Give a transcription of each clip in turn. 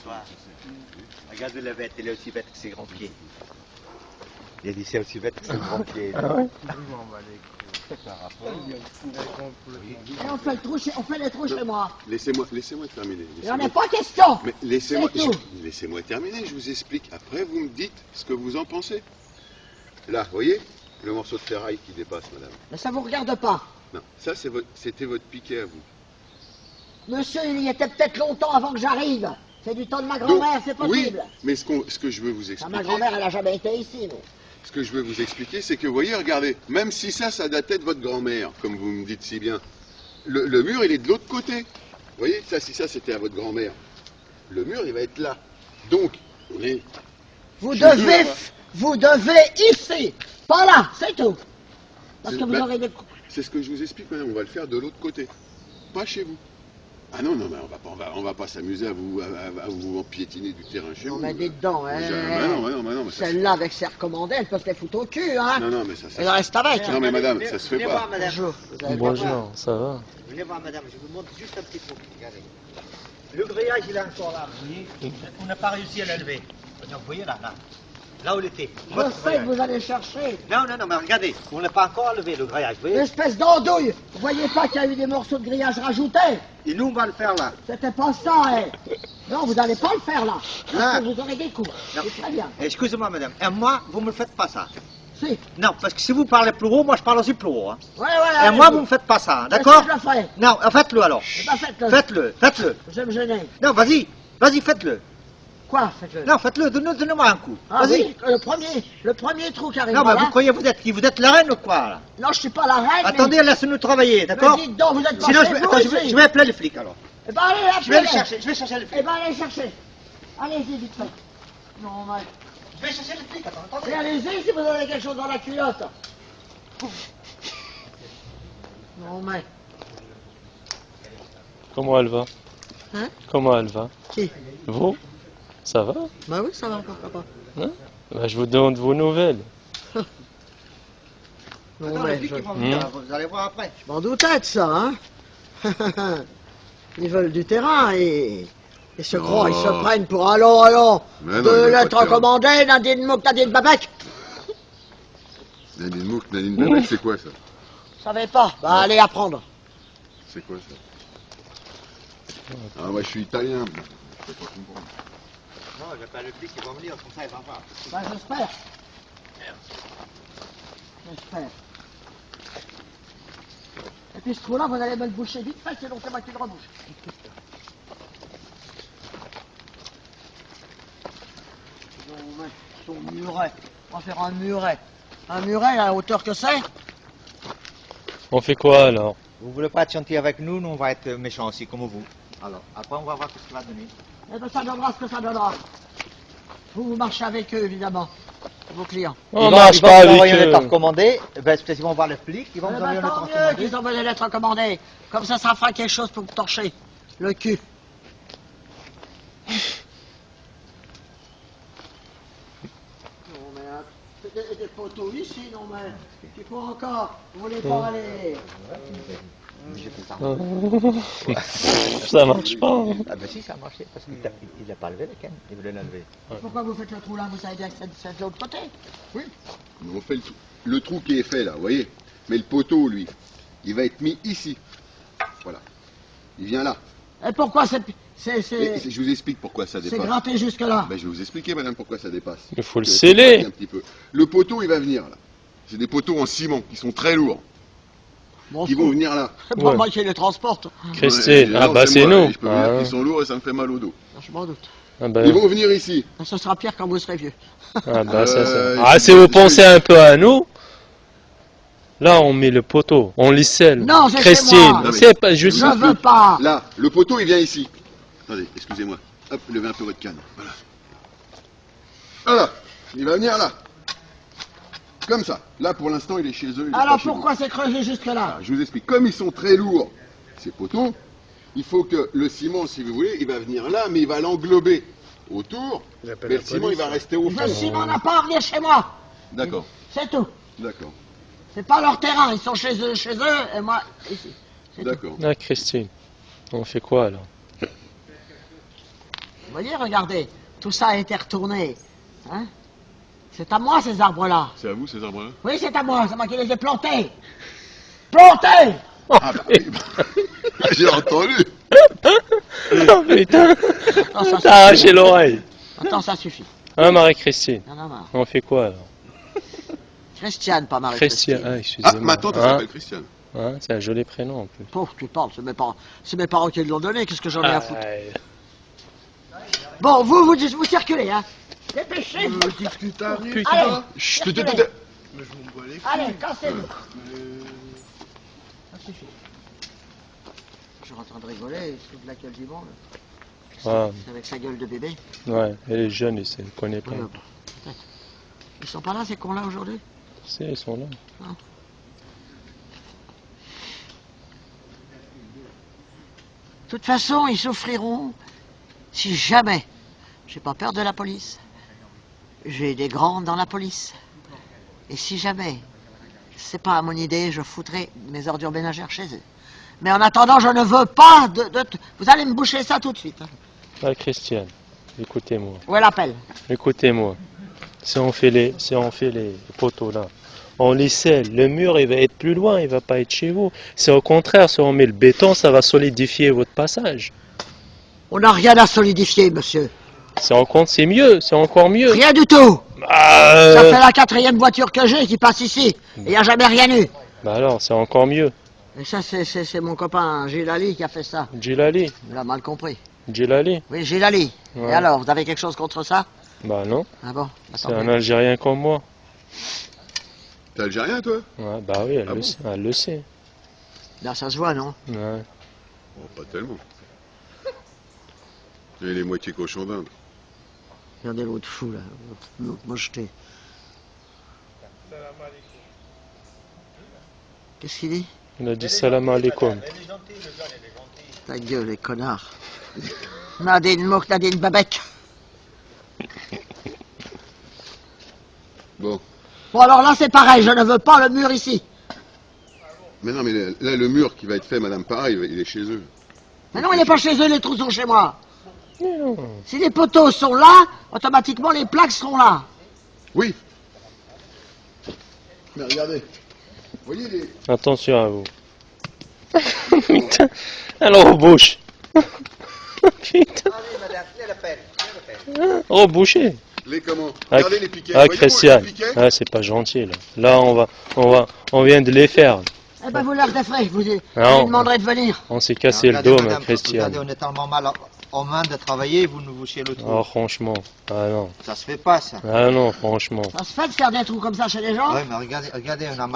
soir. Regarde le bête, il est aussi bête que ses grands pieds. Il a dit c'est aussi bête que ses grands pieds. Ah ouais? Et on fait les trous chez moi. Laissez-moi terminer. Il n'en est pas question. Mais laissez-moi C'est terminer, je vous explique. Après, vous me dites ce que vous en pensez. Là, vous voyez le morceau de ferraille qui dépasse, madame. Mais ça vous regarde pas. Non, ça c'était votre piquet à vous. Monsieur, il y était peut-être longtemps avant que j'arrive. C'est du temps de ma grand-mère, c'est possible. Oui, mais ce que je veux vous Ah, expliquer... ma grand-mère, elle a jamais été ici, mais... Ce que je veux vous expliquer, c'est que, vous voyez, regardez, même si ça datait de votre grand-mère, comme vous me dites si bien, le mur, il est de l'autre côté. Vous voyez, si ça c'était à votre grand-mère, le mur, il va être là. Donc, on est... Vous devez ici, pas là, c'est tout. Parce que vous aurez des... C'est ce que je vous explique, madame, on va le faire de l'autre côté, pas chez vous. Ah non, mais on va pas s'amuser à vous piétiner du terrain chez vous. On m'a dit dedans, hein. Non, Celle-là, avec ses recommandés, elle peut se les foutre au cul, hein. Non, mais ça... Elle reste avec. Non, mais madame, ça se fait pas. Bonjour. Bonjour, ça va? Venez voir, madame, je vous montre juste un petit truc. Regardez. Le grillage, il est encore là, vous voyez. On n'a pas réussi à l'élever. Donc, vous voyez là, là où il était. Je sais que vous allez chercher. Non, mais regardez, on n'a pas encore levé le grillage, vous voyez. L'espèce d'andouille. Vous voyez pas qu'il y a eu des morceaux de grillage rajoutés? Et nous, on va le faire là. C'était pas ça, hein. Non, vous n'allez pas le faire là. Parce que vous aurez des coups. Non. C'est très bien. Excusez-moi, madame. Et moi, vous me faites pas ça. Si. Non, parce que si vous parlez plus haut, moi je parle aussi plus haut. Hein. Ouais. Et moi, vous me faites pas ça, d'accord? Je le ferai. Non, faites-le alors. Eh ben, faites-le. Faites-le. Vous allez me gêner. Non, vas-y, faites-le. Quoi, faites-le? Non, faites-le, donnez-moi un coup. Ah Vas-y. oui, le premier trou qui arrive. Non, mais voilà. vous croyez, vous êtes la reine ou quoi, là? Non, je suis pas la reine. Attendez, laissez-nous travailler, mais... d'accord? Mais dites donc, vous êtes pas Sinon, chez vous ici. je vais appeler les flics, alors. Eh ben, allez, là, Je vais chercher les flics. Eh ben, allez chercher. Allez-y, vite fait. Non, mais... Je vais chercher les flics, attendez. Et allez-y si vous avez quelque chose dans la culotte. Non, mais... Comment elle va? Hein? Comment elle va? Qui? Vous? Ça va? Bah oui, ça va, pourquoi pas. Hein? Bah, je vous demande vos nouvelles. Non, Attends, mais les flics, ils vont venir, vous allez voir après. je m'en doutais de ça, hein. Ils veulent du terrain et se croient, ils se prennent pour allons, Mais non, deux il y a pas de lettres terrain. recommandées, Nadine Mouk, Nadine Babek. Nadine Mouk, Nadine Babek, c'est quoi ça? Vous savez pas? Bah allez apprendre. C'est quoi ça? Ah, moi je suis italien. Je peux pas comprendre. Non, j'appelle le flic, ils vont venir, comme ça, ils vont voir. Bah j'espère. J'espère. Et puis ce trou-là, vous allez me le boucher vite fait, sinon c'est moi qui le rebouche. Son muret. On va faire un muret. Un muret à la hauteur que c'est? On fait quoi alors? Vous voulez pas être gentil avec nous, nous on va être méchants aussi, comme vous. Alors, après on va voir ce qu'il va donner. Eh bien ça donnera ce que ça donnera. Vous marchez avec eux, évidemment. Vos clients. On marche pas avec envoyer une lettre eux. recommandée, ben, ils vont voir les flics, ils vont Eh vous ben, envoyer une lettre tant mieux recommandée. qu'ils envoient des lettres recommandées. Comme ça fera quelque chose pour vous torcher le cul. Non mais des poteaux ici, non mais il faut encore. Vous voulez pas aller? Ça marche pas. Hein. Ah ben si, ça a marché, parce qu'il n'a pas levé le canne, il voulait l'enlever. Pourquoi vous faites le trou là? Vous savez bien que c'est de l'autre côté. Oui. Mais on fait le trou qui est fait là, vous voyez. Mais le poteau, lui, il va être mis ici. Voilà. Il vient là. Et pourquoi Et je vous explique pourquoi ça c'est dépasse. gratté jusque là? Ben, je vais vous expliquer, madame, pourquoi ça dépasse. Il faut le Parce que sceller. un petit peu. Le poteau, il va venir là. C'est des poteaux en ciment qui sont très lourds. Bon, Qui vont venir là. c'est pas Ouais. moi qui les transporte. Christine, Ouais, ah non, bah c'est moi, nous. Je peux vous dire Ah, qu'ils sont lourds et ça me fait mal au dos. Je m'en doute. ah bah, Ils vont venir ici. Ce sera pire quand vous serez vieux. ah bah, ça. Euh, Ah, si vous pensez un peu à nous, là on met le poteau, on licelle. Non, c'est chez Christine, moi. c'est pas juste. Je veux pas. Là, le poteau, il vient ici. Attendez, excusez-moi. Hop, levez un peu votre canne. Voilà. Voilà. Il va venir là. Comme ça. Là, pour l'instant, il est chez eux. il est Alors pas chez pourquoi c'est creusé jusque là? Alors, je vous explique. Comme ils sont très lourds, ces poteaux, il faut que le ciment, si vous voulez, il va venir là, mais il va l'englober autour. Mais le ciment, il va rester au fond. Le ciment n'a pas à venir chez moi. D'accord, C'est tout. d'accord, C'est pas leur terrain. Ils sont chez eux, et moi ici. C'est tout. d'accord. Ah Christine, on fait quoi alors? voyez, regardez, tout ça a été retourné. Hein? C'est à moi ces arbres-là. C'est à vous ces arbres-là? Oui, c'est à moi qui les ai plantés. Plantés! Ah bah oui, j'ai entendu. Oh putain, Attends, ça t'as arraché suffit. l'oreille. Attends, ça suffit. Hein, Marie-Christine? Il y en a marre. On fait quoi alors? Christiane, pas Christian, Marie-Christine. ah, Ah, excusez-moi. ma tante, elle Hein, s'appelle Christiane. hein, c'est un joli prénom en plus. Pauvre, tu parles, c'est mes parents qui l'ont donné, qu'est-ce que j'en ai à foutre? Ah, Bon, vous circulez, hein. Dépêchez-vous. Qu'est-ce que t'arrives? putain. Allez, Chut, circulez. Mais je m'en bats les couilles. Allez, cassez-vous. Ça suffit. Je suis en train de rigoler, il se fout de la gueule du monde. Ah, Avec sa gueule de bébé. ouais, elle est jeune et elle connaît pas. Ouais, bon, peut-être. Ils sont pas là, ces cons-là, aujourd'hui? Si, ils sont là. De toute façon, ils souffriront si jamais j'ai pas peur de la police. J'ai des grands dans la police. Et si jamais c'est pas à mon idée, je foutrai mes ordures ménagères chez eux. Mais en attendant, je ne veux pas Vous allez me boucher ça tout de suite. Hein. Ah, Christiane, écoutez-moi. Où est l'appel? Écoutez-moi. Si on fait les poteaux là, on les scelle, le mur il va être plus loin, il va pas être chez vous. C'est au contraire, si on met le béton, ça va solidifier votre passage. On n'a rien à solidifier, monsieur. C'est mieux, c'est encore mieux. Rien du tout. Ah, Ça fait la 4e voiture que j'ai qui passe ici. Et il n'y a jamais rien eu. bah alors, c'est encore mieux. Et ça, c'est mon copain Gilles Ali qui a fait ça. Djilali, Il a mal compris. Djilali. Oui, Gilles Ali. Ouais. Et alors, vous avez quelque chose contre ça? Bah non, Ah bon? c'est Attendez. un Algérien comme moi. T'es algérien, toi? Ouais, bah oui, elle, Ah le bon sait, elle le sait. Là, ça se voit, non? Ouais. Oh, pas tellement. Et les moitiés cochons d'Inde. Regardez l'autre fou, là. L'autre mocheté. Qu'est-ce qu'il dit? Il a dit salam alaikum. Elle est gentille, le jeune, elle est gentille. Ta gueule, les connards. Nadine Mouk, Nadine Babek. Bon. Bon, alors là, c'est pareil, je ne veux pas le mur ici. Mais non, mais là, le mur qui va être fait, madame, pareil, il est chez eux. Mais non, il n'est pas chez eux, les trous sont chez moi. Non. Si les poteaux sont là, automatiquement, les plaques seront là. Oui. Mais regardez. Vous voyez les... Attention à vous. Putain, elle rebouche. Putain, Allez, madame, viens l'appel. Viens l'appel. rebouché. Les comment? Ah, Regardez les piquets. ah Voyez-vous, Christian, les piquets ah, c'est pas gentil là. Là, on vient de les faire. Eh ben, vous leur déferez, vous lui Non. demanderez de venir. On s'est cassé le Regardez, dos, madame, Christian. Regardez, on est tellement mal en main de travailler, vous nous bouchez le trou. Oh, franchement. Ah non. Ça se fait pas, ça. Ah non, franchement. Ça se fait de faire des trous comme ça chez les gens? Ouais, mais regardez, on a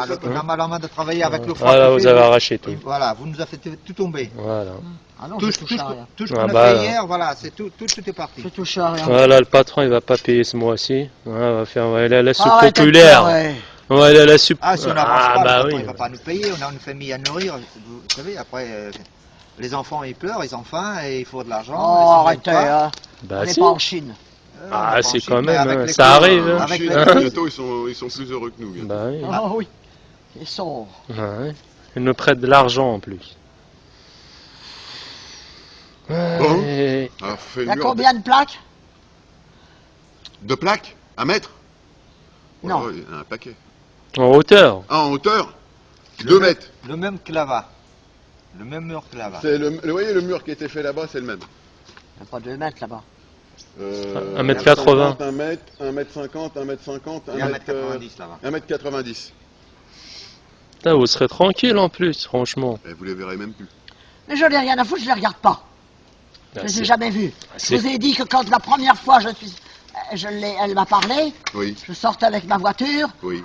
mal en main de travailler avec le froid. Ah là, qu'il vous fait. avez arraché tout. Et voilà, vous nous avez fait tout tomber. Voilà. Ah non, Tout je ce touche à rien. qu'on Ah a bah, fait là. hier, voilà, c'est tout est parti. Je touche à rien. Voilà, le patron, il va pas payer ce mois-ci. Ouais, on va faire la soupe Arrête de populaire. pleurer. Ouais, la soupe. Ah, si on n'avance Ah, pas, bah le patron, oui. il va pas nous payer, on a une famille à nourrir. Vous savez, après, les enfants, ils pleurent, ils ont faim, et il faut de l'argent. et Oh, s'ils arrêtez, gagnent pas, hein. Bah On n'est si. pas en Chine. on Ah, est pas en c'est Chine, quand mais même, avec hein, les ça cours, arrive, hein. avec Chez les- les bientôt, ils sont plus heureux que nous. bientôt. Bah oui. Ah oui. Ils sont... Ouais. Il nous prête de l'argent en plus. Bon. Ouais. Ah, fait Il y a mur combien de plaques? de plaques? Un mètre? Non. Oh, il y en a un paquet. En hauteur. Ah, en hauteur? 2 mètres. Le même que là-bas. Le même mur que là-bas. C'est vous voyez le mur qui a été fait là-bas, c'est le même. Il n'y a pas 2 mètres là-bas. 1m80. 1 mètre, 1 mètre 50, 1 mètre 50, Il y a 1m90 là-bas. 1 mètre 90. Putain, vous serez tranquille en plus, franchement. Et vous les verrez même plus. Mais je n'ai rien à foutre, je ne les regarde pas. Je Ah, ne les c'est- ai jamais vus. Je c'est- vous ai dit que quand la première fois elle m'a parlé, Oui, je sortais avec ma voiture, oui.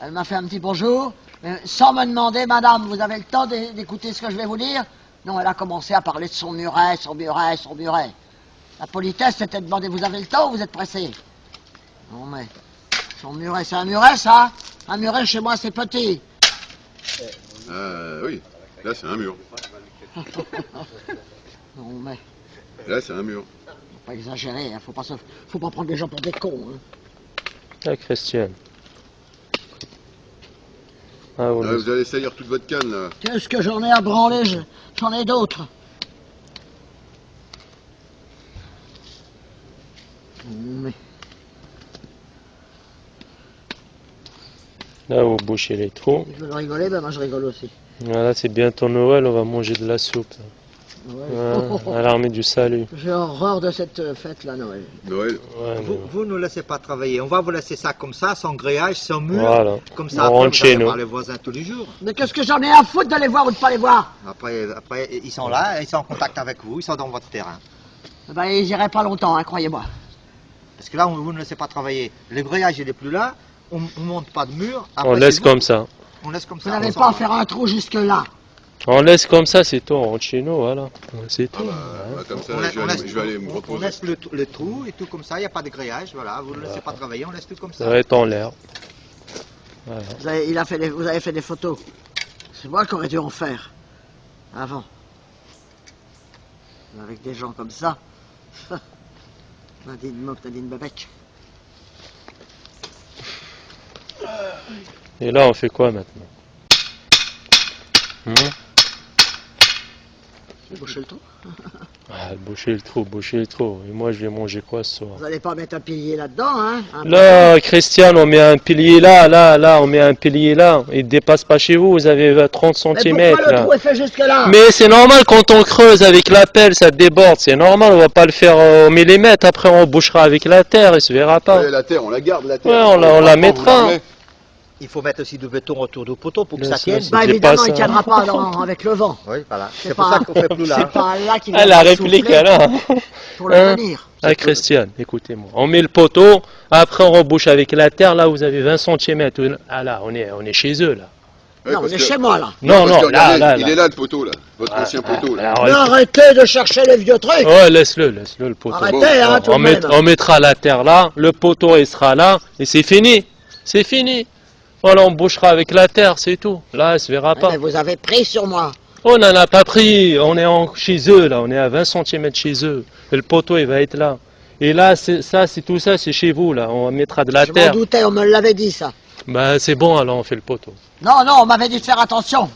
elle m'a fait un petit bonjour, mais sans me demander, madame, vous avez le temps d'écouter ce que je vais vous dire? Non, elle a commencé à parler de son muret, son muret, son muret. La politesse, c'était de demander, vous avez le temps ou vous êtes pressé? Non mais, son muret, c'est un muret ça? Un muret chez moi c'est petit. Oui, là c'est un mur. Non mais, Là c'est un mur. faut pas exagérer, hein, faut pas prendre les gens pour des cons. Hein. Ah, Christian. Ah, vous Ah, vous allez salir toute votre canne là. Qu'est-ce que j'en ai à branler? J'en ai d'autres. Là, vous bouchez les trous. Je veux rigoler, ben moi je rigole aussi. Voilà, c'est bientôt Noël, on va manger de la soupe. Ouais. À l'armée du salut. J'ai horreur de cette fête-là, Noël. Noël. Ouais, Vous ne laissez pas travailler. On va vous laisser ça comme ça, sans grillage, sans mur. Voilà. Comme On ça, après, rentre vous chez allez nous. voir les voisins tous les jours. Mais qu'est-ce que j'en ai à foutre de les voir ou de pas les voir? Après, ils sont là, ils sont en contact avec vous, ils sont dans votre terrain. Ben ils iraient pas longtemps, hein, croyez-moi. Parce que là, vous ne laissez pas travailler. Le grillage, il n'est plus là. On ne monte pas de mur. Après, On laisse c'est vous. comme ça. On laisse comme Vous ça. n'avez on pas à s'en va. faire un trou jusque-là. On laisse comme ça, c'est tout, on rentre chez nous, voilà. C'est tout. Comme ça, On laisse- je vais aller me on reposer. laisse le trou et tout comme ça, il n'y a pas de grillage, voilà, vous ne laissez pas travailler, on laisse tout comme Ça ça. va être en l'air. Voilà. Vous avez fait des photos. C'est moi qui aurais dû en faire. Avant. Avec des gens comme ça. Nadine Mok, Nadine Babek. Et là, on fait quoi maintenant? Boucher le trou. Boucher le trou, boucher le trou. Et moi, je vais manger quoi ce soir? Vous n'allez pas mettre un pilier là-dedans, hein? Là, Christian, on met un pilier là, on met un pilier là. Il ne dépasse pas chez vous, vous avez 30 Mais cm pourquoi le là. trou est fait jusque-là? Mais c'est normal quand on creuse avec la pelle, ça déborde. C'est normal, on va pas le faire au millimètre. Après, on bouchera avec la terre, il se verra pas. Ouais, la terre, on la garde, la terre. Ouais, on la Après, mettra. vous la mettez. Il faut mettre aussi du béton autour du poteau pour que Là, ça ça, tienne. c'est- Bah j'ai évidemment, pas il ça. tiendra pas avec le vent. Oui, voilà. C'est C'est pour pas- ça qu'on fait plus là. C'est pas là qu'il Ah, la va réplique, souffler alors. pour le Hein? tenir. Ah, Christian, écoutez-moi. On met le poteau, après on rebouche avec la terre. Là, vous avez 20 cm. Ah là, on est chez eux là. Ouais, Non, on parce est que- chez moi là. Non, parce non, que là, regardez, là, il là. est là le poteau, là. Votre ancien poteau, là. Alors, Mais arrêtez de chercher les vieux trucs. ouais, laisse-le le poteau. Arrêtez, hein, tout de même. On mettra la terre là, le poteau il sera là, et c'est fini. C'est fini. Voilà, on bouchera avec la terre, c'est tout. Là, il se verra Ouais, pas. mais vous avez pris sur moi. On n'en a pas pris. On est chez eux là, on est à 20 cm chez eux. Et le poteau il va être là. Et là, c'est tout ça, c'est chez vous là. On mettra de la Je m'en terre. doutais, on me l'avait dit ça. Bah c'est bon, alors on fait le poteau. Non, non, on m'avait dit de faire attention.